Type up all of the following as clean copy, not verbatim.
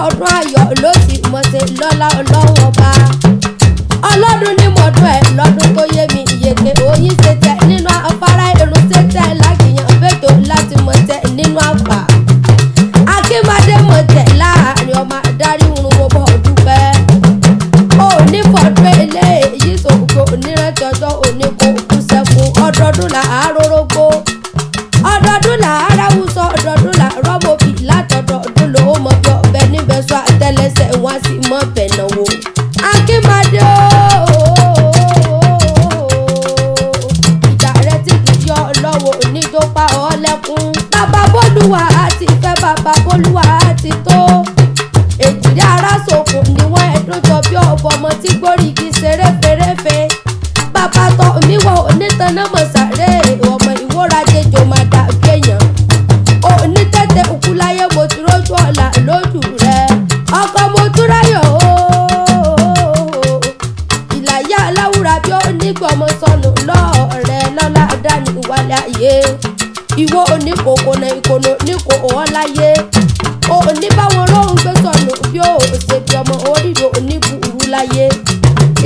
ọdún ayọ̀ ló sì mọ̀ ṣe lọ́lá ọlọ́run ọba. Ọlọ́dún ní mọ̀dún ẹ̀ lọ́dún tó yé mi ìyèké oyin ṣe tẹ̀ nínú afárá irun ṣe tẹ̀ lágìyàn bẹ́tò láti mọ̀ tẹ̀ nínú àpà. Akinmade mọ̀ tẹ̀ láàrin ọmọ adarí irun wo bọ̀ dúpẹ́. Òní fọdún ilé èyí sòkò onírètí ọjọ́ òní kò kú sẹ́kù ọdọọdún là á rórógbó. Ọdọọdún là á ráwùsọ ọdọọdún là rọ́bòbí látọdọọdún ló mọ̀ bí ọbẹ̀ níbẹ̀ sọ àtẹlẹsẹ̀ wọn sì mọ̀ bẹ̀ náwó. Akinmade ìjà rẹ tí kì í yọ lọ́wọ́ oníjọba ọlẹ́kùn. Bàbá Bólúwa àti ìfẹ́ bàbá Bólúwa àti tó. Èjìrí ara sòkùn ni wọ́n ẹ̀dùn jọ bí ọ̀bọ ọmọ tí gbórígi ṣeré fèrèfé. Bàbá tọ́ mi wọ onítànà mọ̀sáré ọmọ ìwóra jẹjọ máa dà bí èèyàn. Onítẹ̀tẹ̀ òkú láyé mo ti rójú ọ̀la lójú rẹ̀. Ọkọ mo túráyọ̀ ìlàyà aláwùrà bí ó nígbọmọ sọnù lọ́ọ̀rẹ́ lọ́lá dání wálé ayé. Ìwọ oníkòkò náà ìkònà níkò ọ̀láyé. Òní báwọn lóhùn gbé sọnù bí ó ṣe bí ọmọ oríire oníbùrú láyé.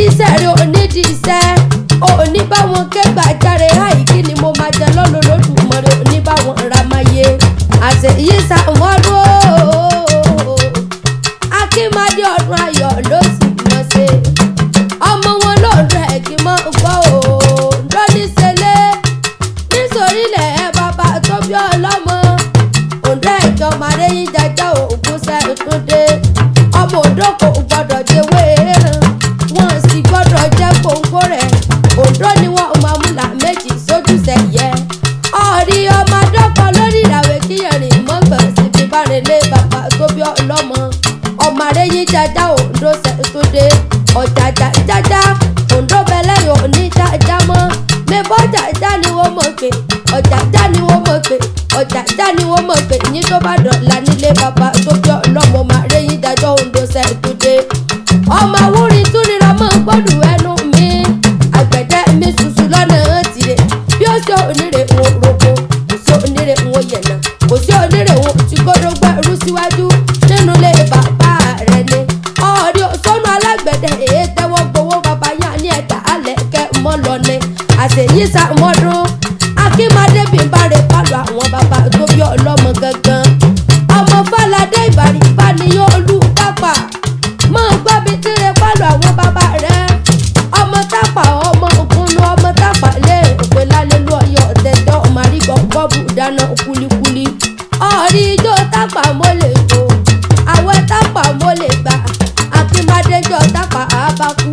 Iṣẹ́ rẹ̀ onídìí iṣẹ́. Òní báwọn kẹgbàjáre àìkí ni mo máa jẹ lọ́nà lójúmọ́rẹ́ òní báwọn ra máa yé. Àṣẹ yìí sàmọ́dún Akinmade ọdún ayọ̀ ló sì mọ̀ ṣe. Ọmọ wọn lóòrùn ẹ̀ kí mọ́ gbọ́ òòrùn níṣẹ́lẹ̀ nítorílẹ̀ ẹ̀ bàbá tó bí ọlọ́mọ. Òǹdó ẹ̀jọ̀ màrẹ́ yín jẹjẹ́ òògùn sẹ́ẹ̀túndé. Ọmọ òǹdó kò gbọ́dọ̀ jẹ́wé rán wọ́n sì gbọ́dọ̀ jẹ́ kóńgó rẹ̀. Òǹdó ni wọ́n máa mú là méjì sójú sẹ́yẹ. Ọ̀rí ọmọ adọ́kọ̀ lórí ìràwé kíyẹ̀rìn mọ́gbọ̀n sí fi bá relé bàbá tó bí ọlọ́mọ. Ọmọ rẹ̀ yín jẹjẹ́ òǹdó sẹ́ẹ̀túndé. Ọ̀jàjà jájá òǹdó bẹ̀lẹ́yìn òní jájá mọ́. Mẹ́bọ́ jàjá ni wọ́n mọ̀ pé ọ̀jàjà ni wọ́n mọ̀ pé ọ̀jàjà ni wọ́n mọ̀ pé yín tó bá dọ̀la nílé bàbá tó bí ọlọ́mọ máa rẹ̀ yín dájọ́ òǹdó sẹ́ẹ̀túndé. Ọmọ àwòrán túnira mọ́ gbọ́dọ̀ ẹnu mi. Àgbẹ̀dẹ mi ṣùṣù lọ́nà tìrẹ. Bí ó ṣe onírè wọn roko kò sí onírè wọn yẹ̀nà kò sí onírè wọn tí gbọ́dọ̀ gbẹ́rú síwájú nínú ilé bàbá rẹ̀ ni. Ọ̀rí sọ́nù alágbẹ̀dẹ èyí tẹ́wọ́ gbowó bàbá yá ní ẹ̀dá alẹ́ kẹ́ mọ́ lọ ni. Àṣeyí sàmọ́dún Akinmade bí n bá rè pálọ̀ àwọn bàbá tó bí ọlọ́mọ gangan. Ọmọ Fáládé ìbàrí ìbániyó olú Tapa. Mọ̀ gbọ́ bí tí rè pálọ̀ àwọn bàbá rẹ̀. Ọmọ Tapa ọmọ òkúnnú ọmọ Tapa lé òpè lálẹ́ lú ọyọ tẹ̀tẹ̀ ọmọ àríkọ̀ bọ́ọ̀bù dáná kulikuli. Ọ̀rí ijó Tapa mo lè jó àwẹ̀ Tapa mo lè gbà. Akinmade jọ Tapa àbákú.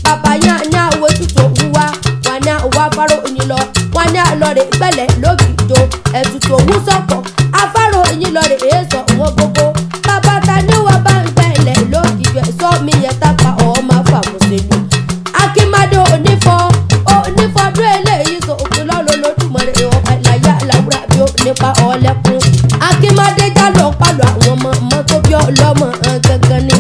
Bàbá yán ní àwọ̀ ètùtù òwúwa wà ní àwọ̀ afárò òyìn lọ wà ní àlọ́rẹ̀ gbẹ̀lẹ̀ lókìjọ ètùtù òwú sọ̀kọ̀ afárò òyìn lọ́rẹ̀ èso wọn gbogbo. Bàbá ta ní wọ́n bá ń gbẹ̀lẹ̀ lókìjọ ẹ̀sọ́ mi yẹ Tapa ọmọ fàmùsẹ̀lú. Akinmade onífọdún eléyìí sọ òpin lọ́lọ́ lójúmọ́rẹ́ ọ̀pẹ láyà làwúrà bí ó nípa ọ̀lẹ́kùn. Akinmade já lọ pálọ̀ àwọn ọmọ tó bí ọlọ́mọ gangan ni.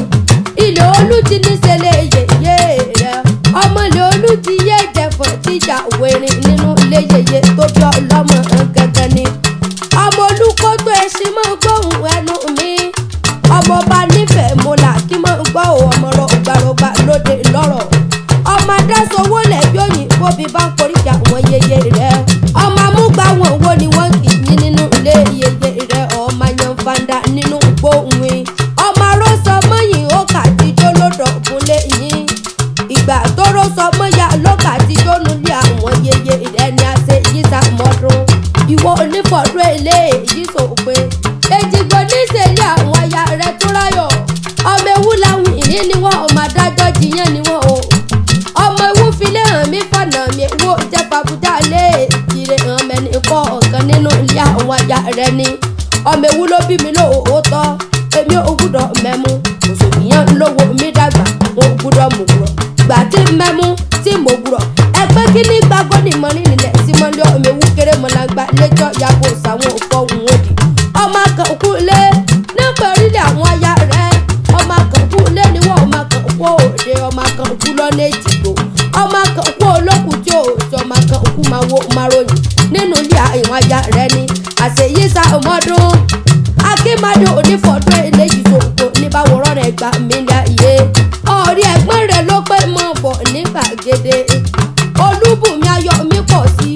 Ilé Oluji ní sẹ́lẹ̀ yẹyẹ rẹ̀ ọmọ ilé Oluji yé jẹ̀fọ̀ tíjà wẹ̀rin nínú ilé yẹyẹ tó bí ọlọ́mọ gangan ni. Ọmọ olùkọ́ tó ẹṣin mọ́ gbóhùn ẹnu mi. Ọmọ ọba nífẹ̀ẹ́ mo là kí mọ́ gbọ́ ọmọ rọ̀gbàrọ̀gbà lóde lọ́rọ̀. Ọmọ adásowó lẹ̀ bí òyìnbó bí bá ń koríkì àwọn yẹyẹ rẹ̀. Ọmọ amúgbà wọn wo ni wọ́n kì í nínú ilé yẹyẹ rẹ̀. Ọmọ yan fanda nínú gbóhùn. Ọmọ arọ́sọ mọ́yìn ó kà tí jó lódò fúnlé yín. Ìgbà tó rọ́sọ mọ́yà ló kà tí jó nulẹ̀ àwọn yẹyẹ rẹ̀ ni a ṣe yí sàmọ́dún. Ìwọ onífọ̀dún eléyìí sòpin. Èjìgbò níṣẹ́lẹ̀ àwọn aya rẹ̀ tó ráyọ̀. Ọmọ ewu làwọn ìhín ni wọ́n ọmọ adájọ́ jiyàn ni wọ́n o. Ọmọ ewu filẹ̀ hàn mí fọ̀nà mi wo jẹ́ pàbùdá lé ìkiri hàn mẹ́ni kọ́ ọ̀kan nínú ilé àwọn aya rẹ̀ ni. Ọmọ ewu ló bí mi lóòótọ́ èmi ò gbúdọ̀ mẹ́mú òṣòkìyàn lówó mi dàgbà wọn ò gbúdọ̀ mú gbúrọ̀. Gbà tí mẹ́mú tí mo gbúrọ̀ ẹgbẹ́ kí ní gbàgbọ́ ní mọ́ nílẹ̀ sí mọ́lẹ́ ọmọ ewu kéré mọ́lágbá lẹ́jọ́ yàgò sáwọn òfò òun òdì. Ọmọ kan kú lé nípa orílẹ̀ àwọn aya rẹ̀. Ọmọ kan kú lé ni wọ́n ọmọ kan kú òde ọmọ kan kú lọ́nà Èjìgbò. Ọmọ kan kú olókùn tí ò sọ ọmọ kan kú máa wo máa ròyìn nínú ilé àwọn aya rẹ̀ ni. Àṣeyí sàmọ́dún Akinmade onífọ̀dún eléyìí sòkò ní bá gbà mí láyé. Ọ̀rí ẹ̀gbọ́n rẹ̀ ló pé mọ̀ bọ̀ ní gbàgede. Olúbùnmi ayọ̀ mi pọ̀ sí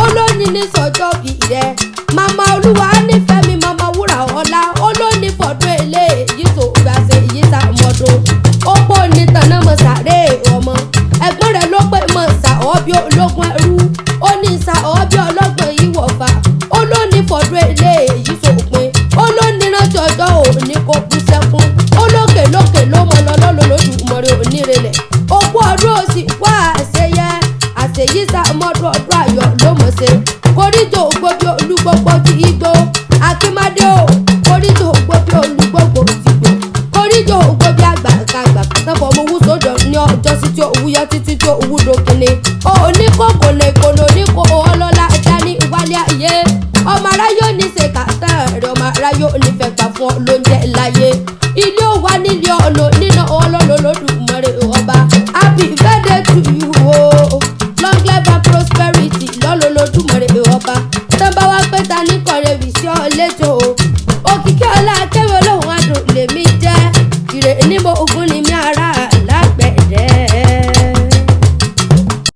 olóní ní sọjọ́ bí rẹ̀. Màmá olúwa nífẹ̀ẹ́ mi màmá wúrà ọlá olóní fọdún eléyìí tó gbàṣẹ yìí sàmọ́dún. Ó pọ̀ ní tanná mọ̀ sáré ọmọ. Ẹ̀gbọ́n rẹ̀ ló pé mọ̀ sà ọ́ bí ológun ẹrú. Ó ní sà ọ́ bí ọlọ́gbọ̀n yìí wọ̀fà. Olóní fọdún eléyìí sòpin. Olóní rántí ọjọ́ òní kò kú sẹ́kún. Olókè lókè ló mọ lọ́lọ́lọ́lọ́dúnmọ̀rẹ́ onírẹ̀lẹ̀. Òkú ọdún òsì wá àṣeyẹ. Àṣeyí sàmọ́dún ọdún ayọ̀ ló mọ̀ ṣe. Koríjò gbogbo olúgbogbo ti igbó. Akinmade o. Koríjò gbogbo olúgbogbo ti igbó. Koríjò gbogbo àgbàkàgbà kàtàfọ̀ ọmọ owó sódò ní ọjọ́ sí tí òwú yọ títí tí òwú dókínni. Oníkókò lè kòlò oníkó ọlọ́lá dání wálé ayé. Ọmọ aráyé ò ní ṣe kàtà rẹ̀ ọmọ aráyé ò ní fẹ́ gbà fún ọ lóúnjẹ láyé. Ilé ò wá nílé ọ̀nà nínú ọlọ́lọ́lọ́dúnmọ̀rẹ́ ọba. Happy birthday to you o. Long life and prosperity lọ́lọ́lọ́dúnmọ̀rẹ́ ọba. Tọ́ba wá pé ta ní kọ̀rẹ́ wì sí ọ létò o.